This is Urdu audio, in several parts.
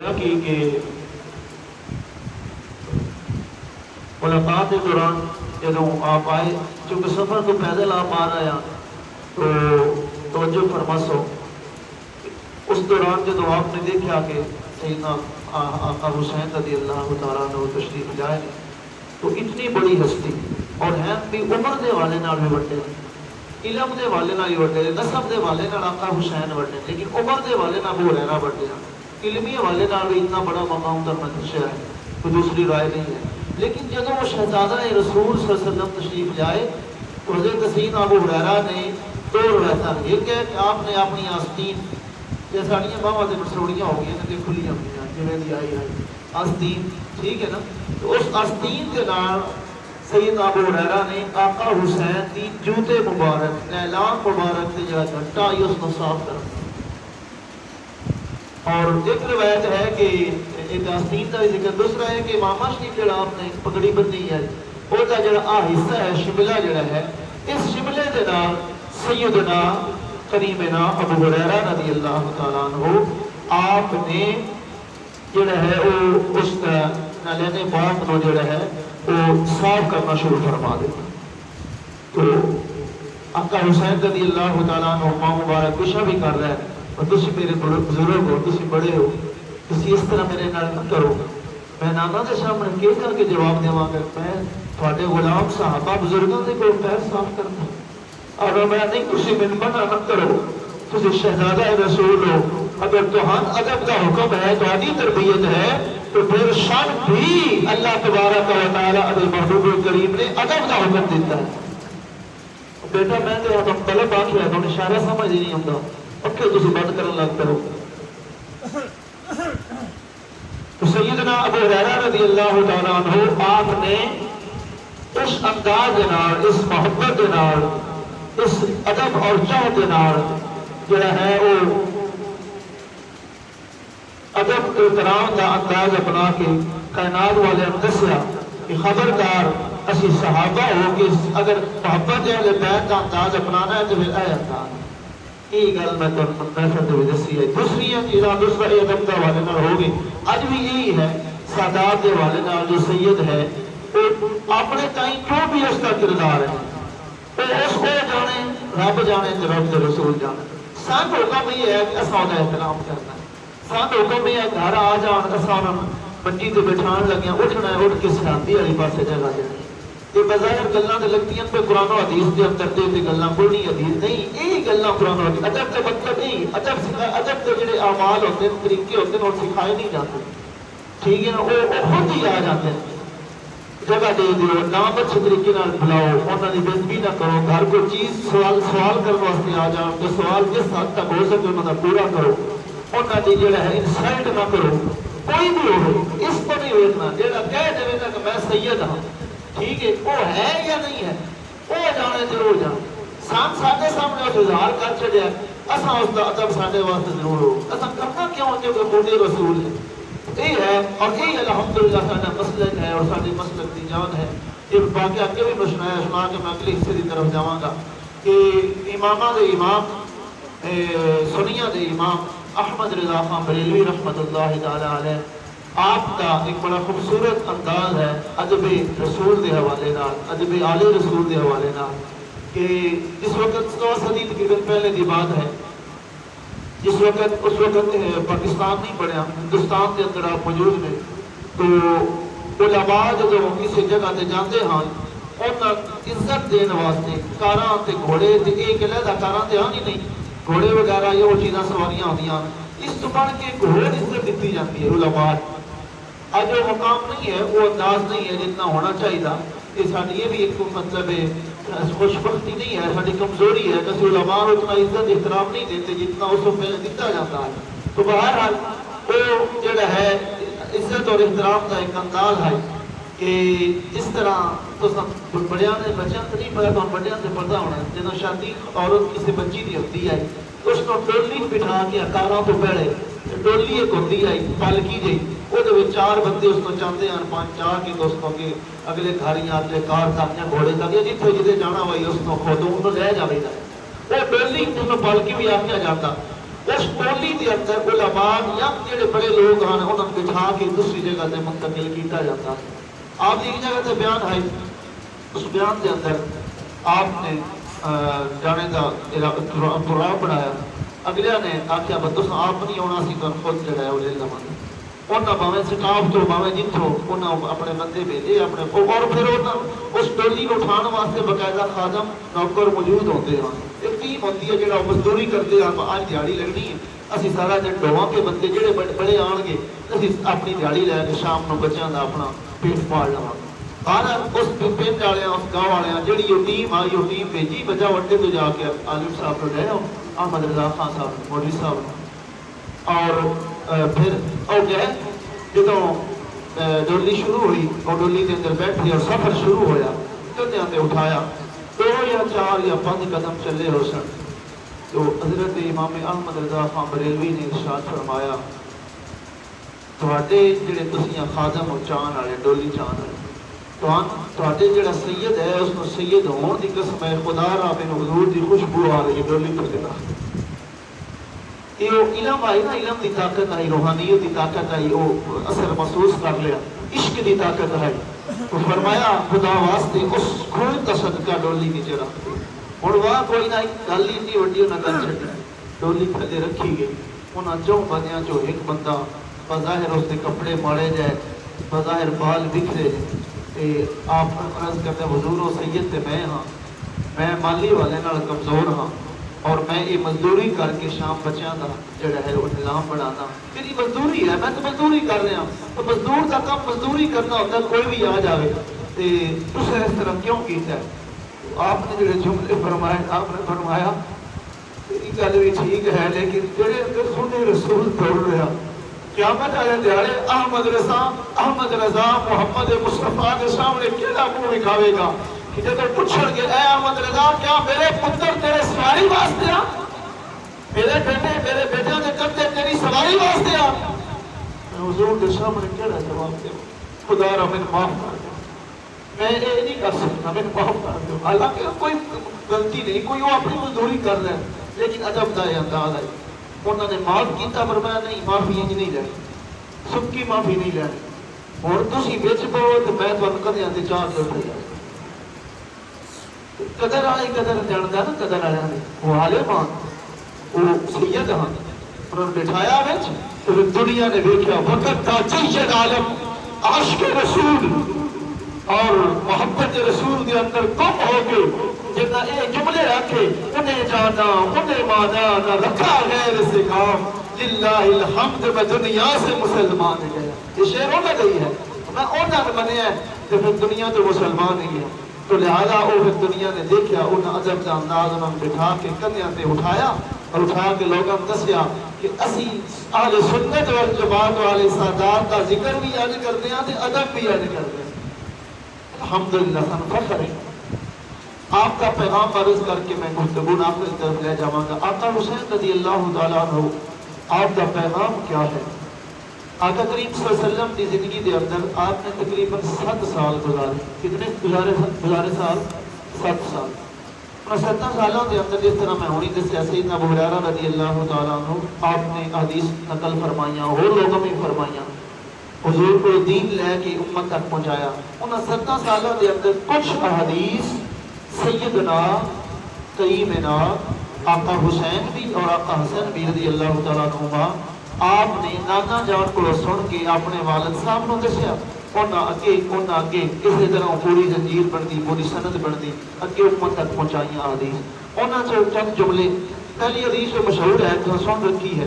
کہ ملاقات کے دوران جب آپ آئے، چونکہ سفر تو پیدل آپ آ رہے ہیں تو توجہ فرماسو، اس دوران جب آپ نے دیکھا کہ سیدنا آقا حسین رضی اللہ تعالیٰ عنہ تشریف لائے تو اتنی بڑی ہستی اور ہیں بھی عمر دے والے نال بھی وڈے، علم دے والے نال بھی وڈے، نسب دے والے نال آقا حسین وڈے، لیکن عمر دے والے نال ابو ہریرہ وڈے ہیں، علمی والے نال بھی اتنا بڑا مقام در مدرسہ ہے، کوئی دوسری رائے نہیں ہے۔ لیکن جب وہ شہزادہ رسول صلی اللہ علیہ وسلم تشریف لائے تو حضرت سیدنا ابو ہریرہ نے دو روایتاں ایک ہے کہ آپ نے اپنی آستین یہ ساڑیاں باہاں سے مسروڑیاں ہو گئی ہیں کھلی ہوئی ہیں جویں دی آئی آستین، ٹھیک ہے نا، تو اس آستین کے نال سیدنا ابو ہریرہ نے آقا حسین دی جوتے مبارک اعلان مبارک سے جڑا گھنٹا آئی اس کو صاف کر، اور ایک روایت ہے کہ ایک آستین کا ذکر، دوسرا ہے کہ امامہ شریف جڑا آپ نے پگڑی بندی ہے وہ کا جڑا حصہ ہے شملہ جڑا ہے، اس شملے دے نال سیدنا کریمنا ابو ہریرہ رضی اللہ تعالیٰ عنہ آپ نے جڑا ہے وہ اس نالین پاک کو جڑا ہے وہ صاف کرنا شروع فرما دیتا۔ تو آقا حسین رضی اللہ تعالیٰ عنہ ماں مبارک گشہ بھی کر رہا ہے، اور تسی میرے بزرگ ہو، تسی بڑے ہو، تسی اس طرح میرے نال نہ کرو، میں نانا دے سامنے کہہ کر کے جواب دیواں گا، میں تھوڑے غلام صحابہ بزرگوں دے کوئی پیر صاف کرنا، اور میں نہیں تسی من منع نہ کرو، تسی شہزادہ رسول ہو، اگر توہان ادب کا حکم ہے، تہاڈی تربیت ہے، تو پھر شان بھی اللہ تبارک و تعالی ادب محبوب کریم نے ادب کا حکم دیتا ہے۔ بیٹا میں تو آپ طلب آ کے تو اشارہ سمجھ نہیں آتا، پکے تسی بند کرن لگ کرو۔ تو سیدنا ابو ہریرہ رضی اللہ تعالیٰ عنہ آپ نے اس انداز دے نال، اس محبت دے نال، اس ادب اور چاہت دے نال جڑا ہے وہ ادب احترام دا انداز اپنا کے کائنات والے نے دسیا کہ خبردار اسی صحابہ ہو کہ اگر محبت اہل بیت کا انداز اپنانا ہے تو پھر اے انداز، یہ گل میں تو محفل دے دسی ہے۔ دوسری چیزاں دوسرا ادب دا والے نال ہوگی، اج بھی یہی ہے، سادات دے والے نال جو سید ہے وہ اپنے تائیں جو بھی اس کا کردار ہے وہ اس کو جانے، رب جانے تے رب دے رسول جانے، سان حکم یہ ہے کہ اساں دا احترام کرنا ہے، سان حکم یہ ہے گھر آ جان اساں منجی تے بٹھان لگیاں اٹھنا ہے، اٹھ کے سلامتی والی پاسے جگہ جانی، یہ بظاہر گلاں تے لگتیاں پہ قرآن و حدیث دے اندر تے گلاں کوئی نہیں، حدیث نہیں، یہ گلاں قرآن و حدیث ادب تے مطلب نہیں، ادب تے جڑے اعمال ہوتے ہیں، طریقے ہوتے ہیں، وہ سکھائے نہیں جاتے، ٹھیک ہے نا، وہ خود ہی آ جاتے ہیں، جگہ دے دیو، نام اچھے طریقے نال بلاؤ، انہاں دی بے ادبی نہ کرو، ہر کوئی چیز سوال کرنے واسطے آ جان، جو سوال کس حد تک ہو سکے انہاں دا پورا کرو، انہاں دی جڑا ہے انسلٹ نہ کرو، کوئی بھی ہو، اس کو نہیں ویکھنا، جڑا کہہ دے گا کہ میں سید ہاں، ٹھیک ہے، وہ ہے یا نہیں ہے، وہ جانے تے وہ جان، ساڈے سامنے اس اظہار کر چھڈیا، اساں اس دا ادب ساڈے واسطے ضرور ہو، اساں کرنا کیوں جو کہ خود رسول ہے، یہ ہے، اور یہ الحمدللہ ساڈا مسلک ہے اور ساڈی مسلک دی جان ہے۔ یہ واقعہ اگے بھی سنا کے میں اگلے حصے کی طرف جاواں گا کہ امامہ دے امام سنیہ دے امام احمد رضا خان بریلوی رحمت اللہ تعالی علیہ، آپ کا ایک بڑا خوبصورت انداز ہے ادب رسول دے حوالے نال، ادب آل رسول دے حوالے نال، کہ جس وقت 100 صدی تقریباً پہلے دی بات ہے، اس وقت پاکستان نہیں بڑھیا، ہندوستان کے اندر آپ موجود میں، تو علماء جو کسی جگہ تے جاندے ہاں انہاں عزت دین واسطے کاراں تے گھوڑے تے ایک علیحدہ کاراں تے آنی نہیں، گھوڑے وغیرہ یہ وہ چیزاں سواریاں ہوندیاں، اس تو بڑھ کے ایک اور عزت دیتی جاتی ہے علماء، آج وہ مقام نہیں ہے، وہ انداز نہیں ہے جتنا ہونا چاہیے تھا، یہ ساری یہ بھی ایک مطلب ہے خوش بختی نہیں ہے، ساری کمزوری ہے کہ علماء اتنا عزت احترام نہیں دیتے جتنا اس کو پہلے دیتا جاتا ہے۔ تو بہرحال وہ جڑا ہے عزت اور احترام کا ایک انداز ہے کہ جس طرح تو بڑیاں نے بچیاں تو نہیں پڑھا تو بڑیاں سے پردہ ہونا ہے، جنہوں شادی عورت کسی بچی دی ہوتی ہے تو اس کو ٹولی بٹھا کے اکاراں تو پہلے ٹولی ایک ہوتی ہے پالکی جی، وہ 4 بندے اس کو چاہتے ہیں، 5 چار کے دوستوں کے اگلے گھاڑیاں اگلے کار تک یا گھوڑے تک یا جتنے جتنے جانا ہوئی اس کو کھودوں انہوں لے جاوے گا، وہ ڈولی اس کو پالکی بھی آکھیا جاتا، اس ٹولی کے اندر علماء یا جڑے بڑے لوگ ہیں انہوں نے بٹھا کے دوسری جگہ سے منتقل کیا جاتا ہے. آپ ایک جگہ سے بیان ہے، اس بیان کے اندر آپ نے جانے کا پروگرام بنایا. اگلے نے آخیا بس آپ نہیں آنا سی تو خود جگہ ہے وہ لے لوا. انہیں باویں سٹاف تو باویں جتوں انہیں اپنے بندے بھیجے اپنے اور پھر اس ٹولی کو اٹھان واسطے باقاعدہ خادم نوکر موجود ہوتے ہیں. ایک ٹیم ہوتی ہے جہاں مزدوری کرتے ہیں. آج دیہڑی لگنی ہے، اسی سارا دن ڈواں کے بندے جہے بڑے آن گے اسی اپنی دیہڑی لے کے شام کو بچوں کا اپنا پیٹ پال لوا. اس پنڈ والے اس گاؤں والے جہی وہ ٹیم آئی وہ ٹیم بھیجی بجا وڈے تو جا کے عالم صاحب کو لے آؤ احمد رضا خان صاحب مولوی صاحب. اور پھر اور گئے جدوں ڈولی شروع ہوئی اور ڈولی کے اندر بیٹھے اور سفر شروع ہویا کندھیاں تے اٹھایا 2 یا 4 یا 5 قدم چلے ہو سن تو حضرت امام احمد رضا خان بریلوی نے ارشاد فرمایا تواڈے جڑے تسیاں خادم ہو چان والے ڈولی چان والے تواڈے جڑا سید ہے اس کو سید ہون دی قسم ہے خدا را مینوں حضور دی خوشبو آ رہی ہے ڈولی تو دینا. یہ علم آئی نا، علم دی طاقت آئی، روحانیت دی طاقت آئی، وہ اثر محسوس کر لیا، عشق دی طاقت آئی. تو فرمایا خدا واسطے اس خون کا صدقہ ڈولی نیچے رکھ دو. اور وہاں کوئی نہ گل ہی نہیں وڈی انہیں کر چڑی ڈولی تھلے رکھی گئی. انہیں 4 بندیاں چو ایک بندہ بظاہر اس کے کپڑے ماڑے جائے بظاہر بال بکھرے آپ عرض کرتے حضور و سید تے میں ہاں، میں مالی والے نال کمزور ہاں اور میں یہ مزدوری کر کے شام بچیاں دا جڑا ہے وہ نظام بنانا میری مزدوری ہے، میں تو مزدوری کر رہا ہوں. تو مزدور کا کام مزدوری کرنا ہوتا ہے. کوئی بھی آ جائے تو تسے اس طرح کیوں کیتا ہے؟ آپ نے جڑے جملے فرمائے آپ نے فرمایا میری گل بھی ٹھیک ہے لیکن جڑے اندر سنے رسول توڑ رہا قیامت والے دیہڑے احمد رضا محمد مصطفیٰ کے سامنے کیڑا منہ دکھاوے گا کہ جب پوچھن گے اے احمد رضا کیا میرے پتر تیرے سواری واسطے آ، میرے بیٹے کے کندھے تیری سواری واسطے آ؟ حضور کے سامنے کیڑا جواب دے؟ خدا را مینوں معاف کر دے، میں یہ نہیں کر سکتا، مینوں معاف کر دو. حالانکہ کوئی غلطی نہیں، کوئی وہ اپنی مزدوری کر رہا ہے لیکن ادب دا انداز ہے. انہوں نے معاف کیتا پر میں نہیں معافی انج نہیں لینی، سکی معافی نہیں لینی. اور تسی وچ پو تو میں تمہیں کدیاں تے چاہ کے اٹھ جاؤں. قدر والی قدر جانتا نا قدر والے نے وہ عالم ہاں وہ سید ہاں انہوں نے بٹھایا وچ تو دنیا نے دیکھا وقت دا جیشد عالم عاشق رسول اور محبت رسول کے اندر گم ہو کے جتنا یہ جملے رکھے انہیں جانا انہیں مانا نہ رکھا غیر سے کام للہ الحمد میں دنیا سے مسلمان گیا. یہ شعر ہونا گئی ہے میں انہوں نے منیا ہے کہ پھر دنیا تو مسلمان ہی ہے. تو لہذا وہ پھر دنیا نے دیکھا انہیں عجب کا انداز انہوں نے بٹھا کے کندھیاں تے اٹھایا اور اٹھا کے لوگوں نے دسیا کہ اسی اہل سنت والجماعت والے سادات کا ذکر بھی اج کرتے ہیں تے ادب بھی اج کرتے ہیں. الحمدللہ سن فخر ہے. آپ کا پیغام عرض کر کے میں گفتگو آپ کی طرف لے جاؤں گا. آقا حسین رضی اللہ تعالیٰ عنہ آپ کا پیغام کیا ہے؟ آقا کریم صلی اللہ علیہ وسلم کی زندگی دے اندر آپ نے تقریباً 7 سال گزارے. کتنے گزارے سال؟ 7 سال. 7 سالوں کے اندر جس طرح میں ہونی دسیا سیدنا ابو ہریرہ رضی اللہ تعالیٰ عنہ آپ نے حدیث نقل فرمائیاں اور لوگوں میں فرمائیاں حضور کو دین لے کے امت تک پہنچایا. ان 7 سالوں کے اندر کچھ احادیث سیدنا کریمنا آقا حسین بھی اور آقا حسن بھی رضی اللہ تعالیٰ عنہ آپ نے نانا جان کو سن کے اپنے والد صاحب کو دسیا. انہاں اگے کسی طرح پوری زنجیر بنتی پوری سند بنتی اگے امت تک پہنچائیاں حدیث. انہاں سے چند جملے پہلی حدیث جو مشہور ہے جو سن رکھی ہے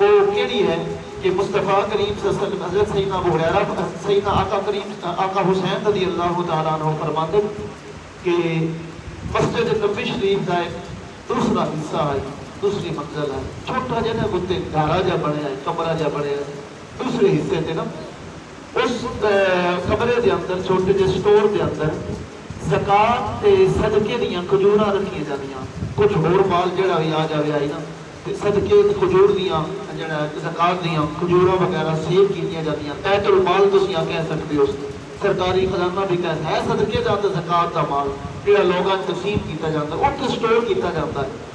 وہ کیڑی ہے کہ مصطفیٰ کریم صلی اللہ علیہ وسلم حضرت سیدنا ابو ہریرہ سیدنا آقا حسین رضی اللہ تعالیٰ عنہ فرماتے کہ مسجد نبوی شریف کا ایک دوسرا حصہ ہے دوسری منزل ہے چھوٹا جہاں بتے گھارا جا بنے ہے کمرہ جا بنے ہے دوسرے حصے تھے نا اس کمرے دے اندر چھوٹے جے سٹور دے اندر زکات تے صدقے دیاں کھجوراں رکھیاں جاندیاں. کچھ ہور مال جڑا بھی آ جاوے آئی نا تے صدقے کھجور دیاں جڑا زکات دیاں کھجوراں وغیرہ سیو کیتیاں جاندیاں. بیت المال تسی کہہ سکتے ہو سرکاری خزانہ بھی کہتا ہے صدقے دا تے زکات دا مال جڑا لوگاں تقسیم کیتا جاندا اوتھے سٹور کیتا جاندا ہے.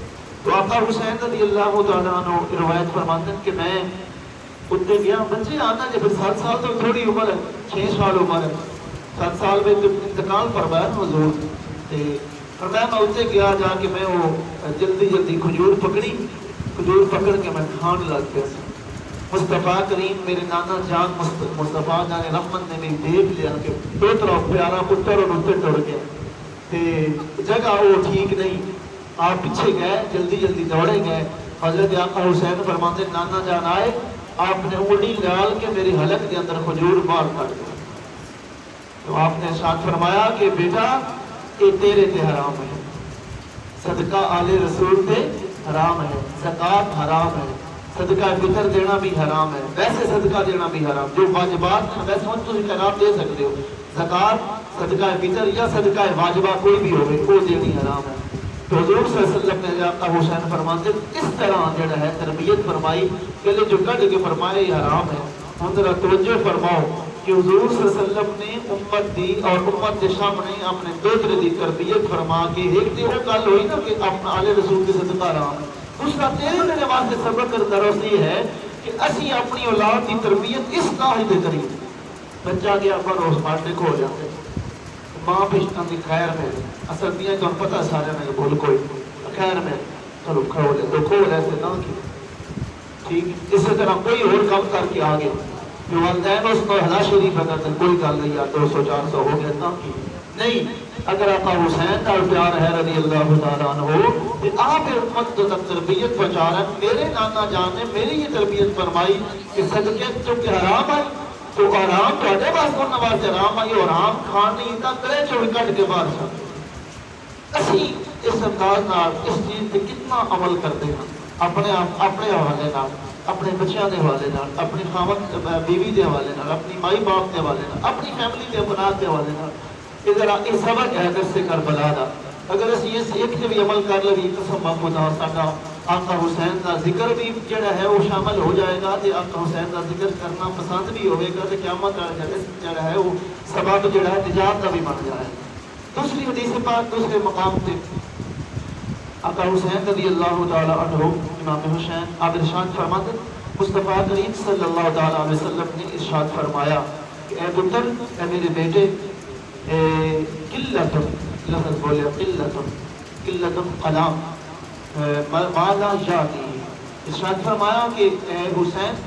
تو آقا حسین رضی اللہ تعالیٰ عنہ روایت فرماتے ہیں کہ میں اتنے گیا بچے آنا جب 7 سال تو تھوڑی عمر ہے 6 سال عمر ہے 7 سال میں تو انتقال فرمایا حضور تے فرمایا میں اتنے گیا جا کے میں وہ جلدی کھجور پکڑی کھجور پکڑ کے میں کھان لگ گیا مصطفیٰ کریم میرے نانا جان مصطفیٰ جان رحمت نے بھی دیکھ لیا کہ دو طرف پیارا پتر اور اتنے ٹر گیا تے جگہ وہ ٹھیک نہیں آپ پیچھے گئے جلدی دوڑے گئے حضرت آقا حسین فرماتے نانا جان آئے آپ نے انگلی ڈال کے میری حلق کے اندر کھجور باہر کاٹ دیا تو آپ نے ارشاد فرمایا کہ بیٹا یہ تیرے تے حرام ہے صدقہ آل رسول تے حرام ہے زکوٰۃ حرام ہے صدقہ فطر دینا بھی حرام ہے ویسے صدقہ دینا بھی حرام جو واجبات ہیں ویسے تم خلاف دے سکتے ہو زکوٰۃ صدقہ فطر یا صدقہ واجبہ کوئی بھی ہوگی وہ دینی حرام ہے تو حضور صلی اللہ علیہ وسلم نے آقا حسین فرماتے اس طرح جڑا ہے تربیت فرمائی پہلے جو کٹ کے فرمائے یہ حرام ہے ہن ذرا توجہ فرماؤ کہ حضور صلی اللہ علیہ وسلم نے امت دی اور امت کے سامنے اپنے دوسرے دی تربیت فرما کے ایک دن وہ گل ہوئی نا کہ اپنا آل رسول کے صدقہ حرام ہے دوسرا تیرے میرے واسطے سبق اور درس یہ ہے کہ اسی اپنی اولاد کی تربیت اس قاعدے دے کری بچہ گیا پر روز مارتے کھو جاتے ماں پشتاں دی خیر میں اصل دیاں تو پتہ سارے نے بول کوئی خیر میں چلو کھڑو لے تو کھو لے سے نہ کی ٹھیک اسی طرح کوئی اور کام کر کے آگے جو والدین اس کو حلا شریف اگر تک کوئی گل نہیں یا 200-400 ہو گیا نہ کی نہیں اگر آقا حسین کا پیار ہے رضی اللہ تعالیٰ عنہ کہ آپ امت تک تربیت پہنچا رہے ہیں میرے نانا جان نے میری یہ تربیت فرمائی کہ صدقے چونکہ حرام ہے تو حرام تھوڑے پاس کرنے واسطے حرام آئی اور حرام کھان نہیں تھا کرے چوڑ کٹ کے باہر سکتے اسی اس انداز نال اس چیز پہ کتنا عمل کرتے ہیں اپنے حوالے نال اپنے بچیاں دے حوالے نال اپنی خاوند بیوی دے حوالے نال اپنی مائی باپ دے حوالے نال اپنی فیملی دے افراد دے حوالے نال یہ سبق ہے در سے کربلا دا اگر اس یہ ایک سے بھی عمل کر لگی قسم خدا ساڈا آقا حسین کا ذکر بھی جڑا ہے وہ شامل ہو جائے گا تے آقا حسین کا ذکر کرنا پسند بھی ہوئے گا تے قیامت جڑا ہے وہ سبب جڑا ہے نجات کا بھی بن جائے دوسری حدیث پاک دوسرے مقام تے آقا حسین رضی اللہ تعالی عنہ امام حسین آپ ارشاد فرماتے مصطفیٰ کریم صلی اللہ تعالی علیہ وسلم نے ارشاد فرمایا کہ اے پتر اے میرے بیٹے قلت لفظ بولے قلت قلام مالا جاتی ارشاد فرمایا کہ اے حسین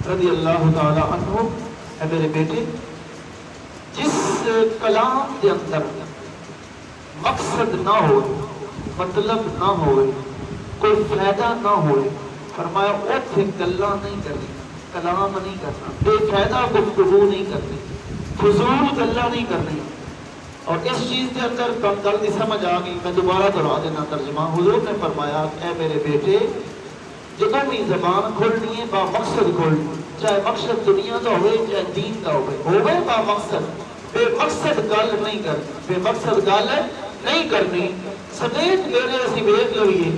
رضی اللہ تعالی عنہ اے میرے بیٹے جس کلام کے اندر مقصد نہ ہو مطلب نہ ہوئے کوئی فائدہ نہ ہوئے فرمایا اوتھے گلاں نہیں کرنی کلام نہیں کرنا بے فائدہ گفتگو نہیں کرنی فضول گلاں نہیں کرنی اور اس چیز کے اندر گل کی سمجھ آ گئی میں دوبارہ دہرا دینا ترجمہ حضور نے فرمایا اے میرے بیٹے جب بھی زبان کھولنی ہے با مقصد کھولنی چاہے مقصد دنیا کا ہوئے چاہے دین کا ہوئے با مقصد بے مقصد گل نہیں کرنی بے مقصد گل نہیں کرنی سمیت میرے اسی بیت لوئیے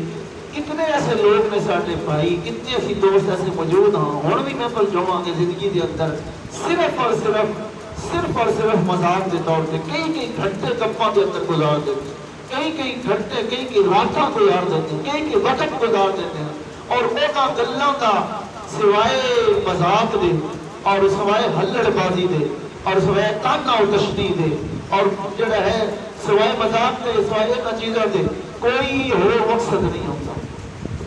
کتنے ایسے لوگ نے ساٹے بھائی کتنے ایسی دوست ایسے موجود ہاں ہون بھی میں پر جواں گے زندگی دے اندر صرف اور صرف مذاق کے طور پہ کئی گھنٹے گپاں کے اندر گزار دیتے ہیں کئی گھنٹے کئی راتاں گزار دیتے ہیں کئی وقت گزار دیتے ہیں اور اونا گلاں کا سوائے مذاق دے اور سوائے ہلڑ بازی دے اور سوائے تانا و تشنی دے اور جڑا ہے سوائے مذاق دے سوائے چیزوں دے کوئی ہو مقصد نہیں ہوتا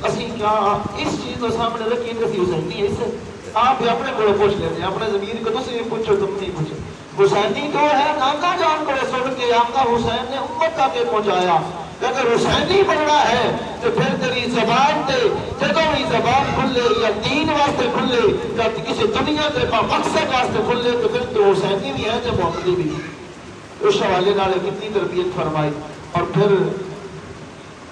اسی کیا اس چیز کو سامنے رکھیں کہ اسی حسینی ہے اس سے آپ بھی اپنے کو پوچھ لیتے ہیں اپنے ضمیر کو دوسرے پوچھو تم نہیں پوچھو حسینی تو ہے نانا جان کو سن کے آقا حسین نے امت تک پہنچایا اگر حسینی بننا ہے تو پھر تیری زبان تے جدوں بھی زبان کھلے یا دین واسطے کھلے یا کسی دنیا کے مقصد واسطے کھلے تو پھر تو حسینی بھی ہے تو محمدی بھی اس حوالے نال کتنی تربیت فرمائی اور پھر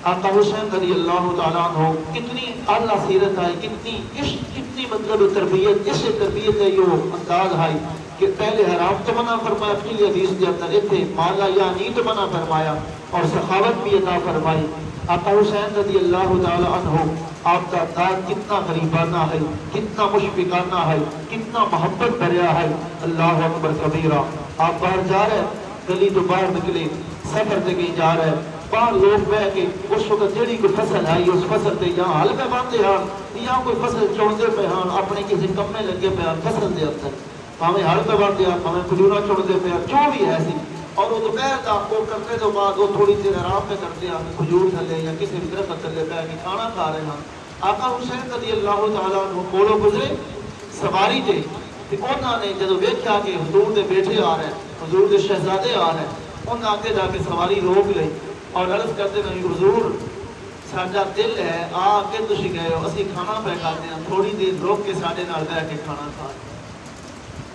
آقا حسین رضی اللہ تعالیٰ عنہ کتنی اعلیٰ سیرت آئی کتنی مطلب تربیت اس سے تربیت ہے یہ انداز آئی کہ پہلے حرام تو منع فرمایا پہلی حدیث کے اندر اتنے مالا یا نیت منع فرمایا اور سخاوت بھی عطا فرمائی آقا حسین رضی اللہ تعالیٰ عنہ آپ کا انداز کتنا غریبانہ ہے کتنا مشفقانہ ہے کتنا محبت بھریا ہے اللہ اکبر کبیرہ آپ باہر جا رہے گلی تو باہر نکلے سفر سے کہیں جا رہے باہر لوگ بہ کے اس وقت جہی کوئی فصل آئی اس فصل سے یا ہل پہ بنتے ہیں یا کوئی فصل چوندے پہ ہیں اپنے کسی کمے لگے پہ فصل دے اندر پاویں ہل پہ بنتے ہیں پاویں کھجورا چوندے پہ جو بھی ہے سی اور وہ دوپہر کا وہ کرنے تو بعد وہ تھوڑی دیر آرام پہ کرتے ہیں کھجور تھلے یا کسی بھی درخت تھلے پہ کے کھانا کھا رہے ہیں آقا حسین رضی اللہ تعالیٰ عنہ کولو گزرے سواری دے انہوں نے جدو ویکھیا کہ حضور دے بیٹے آ رہے ہیں حضور دے شہزادے آ رہے ہیں انہوں نے آگے جا کے سواری روک لئی اور عرض کرتے ہیں حضور ساڈا دل ہے آ کے تسی گئے ہو اسی کھانا پہ کھاتے ہیں تھوڑی دیر روک کے ساڈے نال بیٹھ کے کھانا کھا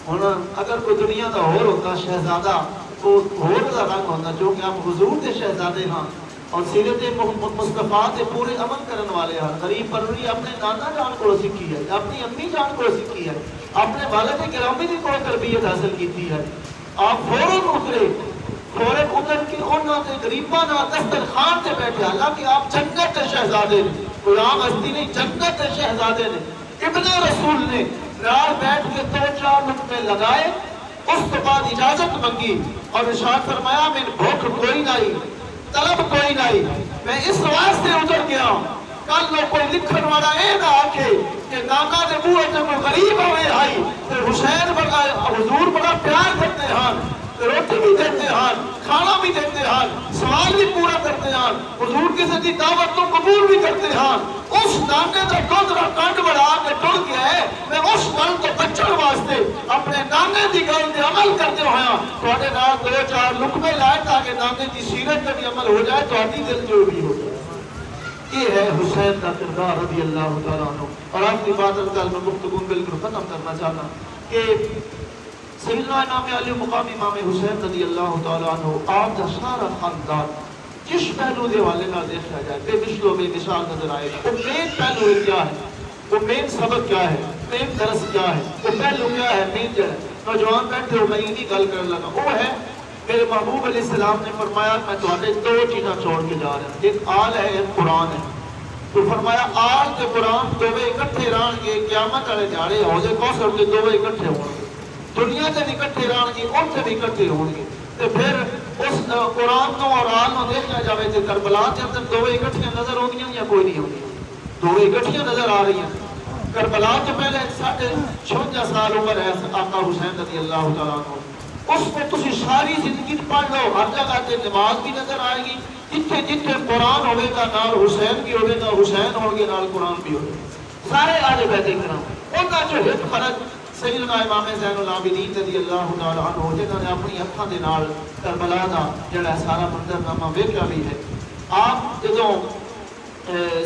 ہن اگر کوئی دنیا دا ہور ہوتا شہزادہ وہ ہور دا رنگ ہوتا جو کہ آپ حضور دے شہزادے ہاں اور سیرت مصطفیٰ تے پورے عمل کرن والے ہاں غریب پروری اپنے نانا جان کو سیکھی ہے اپنی امی جان کو سیکھی ہے اپنے والد گرامی کی کو تربیت حاصل کی ہے آپ فوراً اترے فوراً اتر کے انہوں نے غریباں نال دسترخوان تے بیٹھے حالانکہ آپ جنت کے شہزادے نے کوئی عام ہستی نہیں جنت کے شہزادے نے ابن رسول نے نال بیٹھ کے 2-4 لقمے لگائے اس کے بعد اجازت منگی اور ارشاد فرمایا میں بھوک کوئی نہیں طلب کوئی نہیں میں اس واسطے اتر گیا کل لوگ کوئی لکھن والا اے نہ آکھے کہ نانا دے بوئے تے کوئی غریب ہوئے آئی تے حسین بڑا حضور بڑا پیار کرتے ہیں روٹی بھی دیتے ہیں کھانا بھی دیتے ہیں سوال بھی پورا کرتے ہیں حضور کسی کی دعوت تو قبول بھی کرتے ہیں اس نانے کا دودھ کنڈ بڑھا کے ٹر گیا ہے میں اس گل کو بچن واسطے اپنے نانے کی گل پہ عمل کرتے ہویا تھوڑے نال 2-4 لقمے لائے تاکہ نانے کی سیرت پہ بھی عمل ہو جائے تو آدھی دل جو بھی ہو جائے یہ ہے حسین کا کردار رضی اللہ تعالیٰ عنہ اور آپ کی بات میں گفتگو بالکل ختم کرنا چاہنا کہ سیدنا امام علی مقام امام حسین رضی اللہ تعالیٰ عنہ آپ کا سارا خاندان جس پہلو دے والے نہ دیکھا جائے بے مثل و بے مثال نظر آئے وہ مین پہلو کیا ہے وہ مین سبق کیا ہے مین درس کیا ہے وہ پہلو کیا ہے مین جو ہے نوجوان بیٹھے ہو میں انہی گل کرنے لگا وہ ہے میرے محبوب علیہ السلام نے فرمایا میں تمہارے 2 چیزاں چھوڑ کے جا رہا ہوں ایک آل ہے ایک قرآن ہے تو فرمایا آل کے قرآن دوویں اکٹھے رہن گے قیامت والے دیہاڑے حوض کوثر کے دوویں اکٹھے ہون گے دنیا سے بھی اکٹھے رہن گے ان سے بھی اکٹھے ہون گے تو پھر اس قرآن کو اور آل کو دیکھنا جائے تو کربلا کے اندر دوویں اکٹھیاں نظر ہوں گی یا کوئی نہیں ہوگی دوویں اکٹھیاں نظر آ رہی ہیں کربلا کے پہلے 56 سال عمر ہے آقا حسین رضی اللہ تعالیٰ عنہ اس میں تسی ساری زندگی پڑھ لو ہر جگہ تے نماز بھی نظر آئے گی جتھے جتھے قرآن ہوئے گا نال حسین بھی ہوئے گا حسین ہوگے نال قرآن بھی ہوئے سارے آلے بیت کرام انہاں جو ایک فرق سیدنا امام زین العابدین رضی اللہ تعالیٰ عنہ جنہوں نے اپنی اکھاں دے نال کربلا دا جڑا سارا منظرنامہ ویکھیا بھی ہے آپ جدوں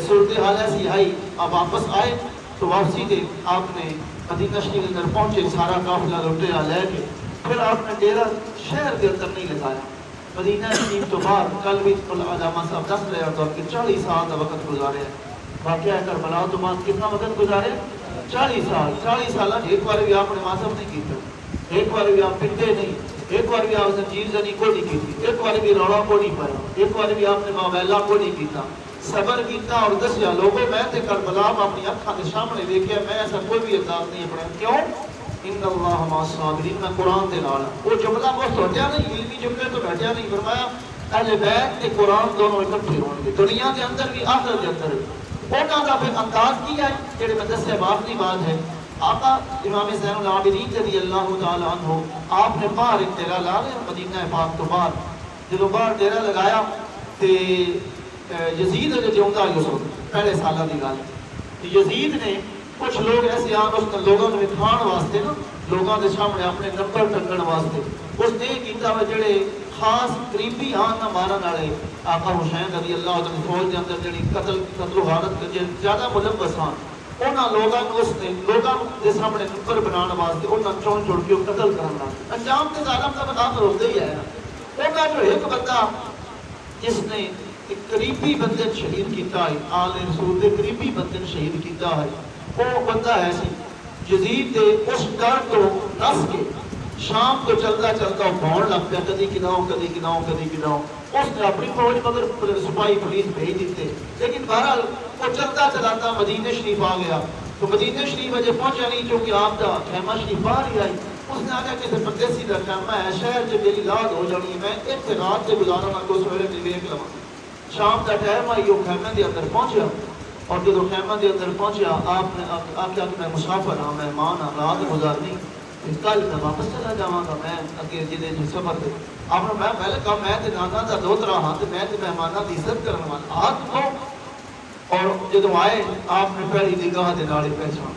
صورتحال ایسی آئی آپ واپس آئے تو واپسی دے آپ نے مدینہ شریف کے اندر پہنچے سارا قافلہ لوٹیا لے کے پھر آپ نے ڈیرہ شہر کے اندر نہیں لگایا مدینہ شریف تو بعد کل بھی علامہ صاحب دس رہے ہیں کہ 40 سال کا وقت گزارے واقعہ کربلا تو بعد کتنا وقت گزارے 40 سال ایک بار بھی آپ نے ماتم نہیں کیتا ایک بار بھی آپ پٹے نہیں ایک بار بھی آپ زنجیر زنی کو نہیں کی ایک بار بھی روڑا کو نہیں پایا ایک بار بھی آپ نے موبائلہ کو نہیں کیتا صبر کیتا اور دسیا لوگوں میں تے کربلا اپنی اکھاں کے سامنے دیکھیا میں ایسا کوئی بھی انداز نہیں پڑھا کیوں ان اللہ مع الصابرین میں قرآن دے نال وہ جملہ وہ سوچیا نہیں علمی جملے تو بیٹھیا نہیں فرمایا اہل بیت تے قرآن دونوں اکٹھے ہون گے دنیا کے اندر بھی آخرت کے اندر بھی انہاں دا پھر انداز کی ہے جڑے میں دسے آخری بات ہے آقا امام زین العابدین رضی اللہ تعالیٰ عنہ آپ نے باہر ایک ڈیرہ لا لیا مدینہ پاک تو باہر جدوں باہر ڈیرہ لگایا تے یزید جو جیوندا یوسف پہلے سالہ دی گل یزید نے کچھ لوگ ایسے آن اس نے لوگوں نے کھان واسطے نا لوگوں کے سامنے اپنے نمبر ٹنگن واسطے اس نے کیتا وہ جڑے خاص قریبی آن نہ مارن والے آقا حسین رضی اللہ عنہ فوج کے اندر جڑی قتل و غارت کے زیادہ ملوث ہاں انہاں لوگوں کو اس نے لوگوں کے سامنے نمبر بنانے واسطے انہاں چون چھوڑ کے قتل کرنا انجام تے ظالم کا بتا تو ہوتا ہی ہے انہاں جو ایک بندہ جس نے ایک قریبی بندے شہید کیتا ہے آل رسول دے قریبی بندے شہید کیتا ہے وہ بندہ ہے سی یزید دے اس ڈر تو نس کے شام کو چلتا چلتا بھون لگ پیا کدی کداؤں اس نے اپنی فوج مگر سپاہی پولیس بھیج دیتے لیکن بہرحال وہ چلتا چلاتا مدینہ شریف آ گیا تو مدینہ شریف اجے پہنچا نہیں چونکہ آپ کا خیمہ شریف باہر ہی آئی اس نے آگیا کسی پردیسی کا خیمہ ہے شہر سے میری لاد ہو جانی ہے میں ایک رات سے گزارا نہ کو سویرے میں ویک لوا شام کا ٹائم آئی وہ خیمے کے اندر پہنچیا اور جب خیمے کے اندر پہنچیا آپ نے آخیا کہ میں مسافر ہاں مہمان ہاں رات گزارنی کل میں واپس چلا جاواں گا میں اگے جدے سفر دے آپ نے میں پہلے کہا میں تے نانا دا دوترا ہاں تے میں تے مہماناں دی عزت کرن والا ہاتھ کو اور جدوں آئے آپ نے پہلی نگاہ دے نال پہچان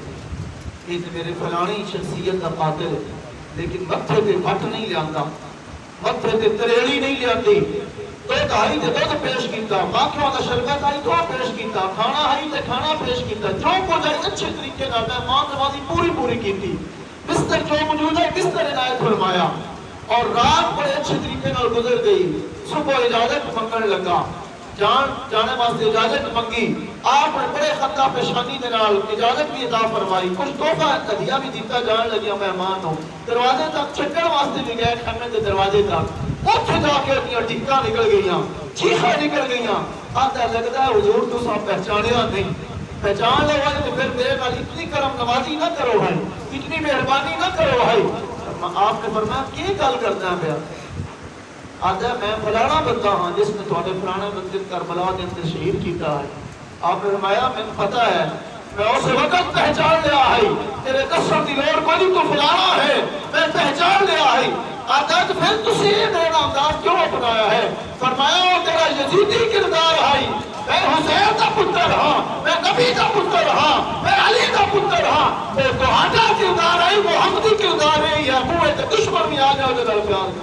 یہ تے میرے فلانی شخصیت دا قاتل ہے لیکن متھے تے پٹ نہیں لیاندا متھے تے تریڑی نہیں لیاندی تو دہائی تے دودھ پیش کیتا باقیوں دا شربت آئی تو پیش کیتا کھانا آئی تے کھانا پیش کیتا جو کچھ آئی اچھے طریقے نال مہمان نوازی پوری کیتی بستر جو موجود ہے بستر عنایت فرمایا اور رات بڑے اچھے طریقے نال گزر گئی صبح اجازت منگن لگا جانے واسطے اجازت منگی آپ نے بڑے خطہ پیشانی دے نال اجازت بھی عطا فرمائی کچھ تحفہ ہدیہ بھی دیتا جان لگیا مہمان ہو دروازے تک چھکن واسطے بھی گئے خیمے کے دروازے تک اوتھے جا کے اپنی ڈھکاں نکل گئیاں چیخاں نکل گئیاں آتا لگتا ہے حضور تو سب پہچانیا نہیں پہچان لو بھائی تو پھر میرے نال اتنی کرم نوازی نہ کرو بھائی اتنی مہربانی نہ کرو بھائی آپ نے فرمایا کی گل کرنا پیا آتا ہے میں فلانا بندہ ہاں جس نے تھوڑے فلانے بندے کربلا کے اندر شہید کیتا ہے آپ نے فرمایا میں پتہ ہے میں اس وقت پہچان لیا ہے تیرے قسم دی لوڑ کوئی تو فلانا ہے میں پہچان لیا ہے آتا ہے تو پھر تسی میرا نامدار کیوں اپنایا ہے فرمایا وہ تیرا یزیدی کردار ہے میں حسین کا پتر ہاں میں نبی کا پتر ہاں میں علی کا پتر ہاں میں توہاڈا کردار ہے محمدی کردار ہے یا قوت دشمن میں آ جاؤ جلال پیار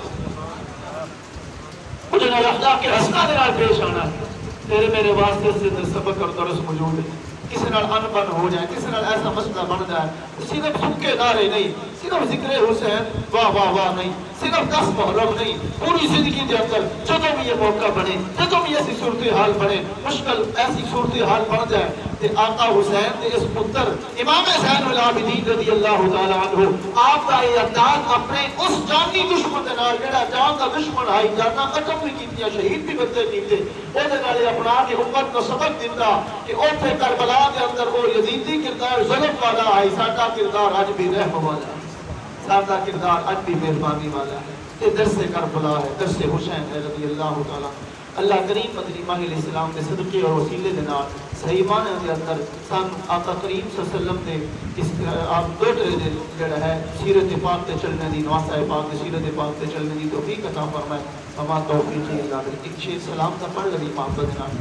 مجھے نہ رہتا کہ ہسنا دے نال پیش آنا ہے تیرے میرے واسطے سے سبق اور درس موجود ہے کسی نال ان بن ہو جائے کسی نال ایسا مسئلہ بن جائے صرف سکے نعرے نہیں صرف ذکر حسین واہ واہ واہ نہیں صرف 10 محرم نہیں پوری زندگی دے اندر جدوں بھی یہ موقع بنے جدوں بھی ایسی صورتحال بنے مشکل ایسی صورتحال بن جائے کہ آقا حسین کے اس پتر امام زین العابدین رضی اللہ تعالی عنہ آپ کا یہ انداز اپنے اس جانی دشمن دے نال جڑا جان کا دشمن ہے جانا ختم بھی کیتیاں شہید بھی بندے کیتے او دے نال اپنا کے امت کو سبق دیتا کہ اوتھے کربلا دے اندر وہ یزیدی کردار ظلم والا ہے ساڈا کردار اج بھی رحم والا ہے سادہ کردار اج بھی مہربانی والا ہے یہ درس کربلا ہے درس حسین ہے رضی اللہ تعالی اللہ کریم مدنی ماہ علیہ السلام کے صدقے اور وسیلے دے نال صحیح معنی دے اندر سن آقا کریم صلی اللہ علیہ وسلم دے اس آپ دوٹرے دے جڑا ہے سیرت پاک تے چلنے دی نواسہ پاک تے سیرت پاک تے چلنے دی توفیق عطا فرمائے ہما توفیق اللہ ایک شیر سلام کا پڑھ لگی محبت نال